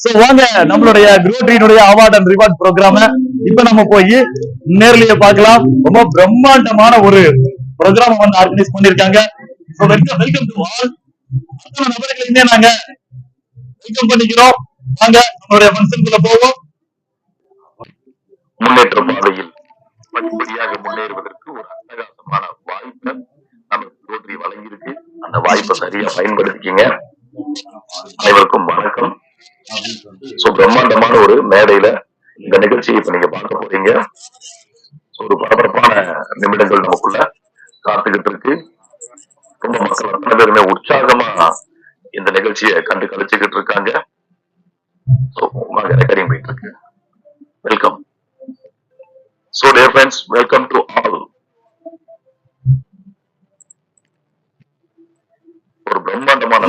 So வாங்க நம்மளுடைய குரோட்ரியினுடைய award and reward ப்ரோக்ராம இப்ப நம்ம போய் நேர்லயே பார்க்கலாம். ரொம்ப பிரம்மாண்டமான ஒரு ப்ரோக்ராம் வந்து ஆர்கனைஸ் பண்ணிருக்காங்க. Welcome to all. அத்தனை நபர்களையுமே நாங்க வெல்கம் பண்ணிக்கிறோம். வாங்க நம்மளுடைய ஃபங்க்ஷனுக்குள்ள போவோம். முன்னேற்ற பாதையில் படிப்படியாக முன்னேறுவதற்கு ஒரு அட்டகாசமான வாய்ப்பை நமக்கு ரோட்டரி வழங்கியிருக்கு. அந்த வாய்ப்பை சரியா பயன்படுத்திக்கிங்க. அனைவருக்கும் வணக்கம். பிரம்மாண்டமான ஒரு மேடையில இந்த நிகழ்ச்சியை இப்ப நீங்க பார்க்க போறீங்க. ஒரு பரபரப்பான நிமிடங்கள் நமக்குள்ள காத்துக்கிட்டு இருக்கு. ரொம்ப மக்கள் அத்தனை பேருமே உற்சாகமா இந்த நிகழ்ச்சியை கண்டு கழிச்சுக்கிட்டு இருக்காங்க. ரெக்கார்டிங் போயிட்டு இருக்கு. Welcome. So dear friends, welcome to all. ஒரு பிரம்மாண்டமான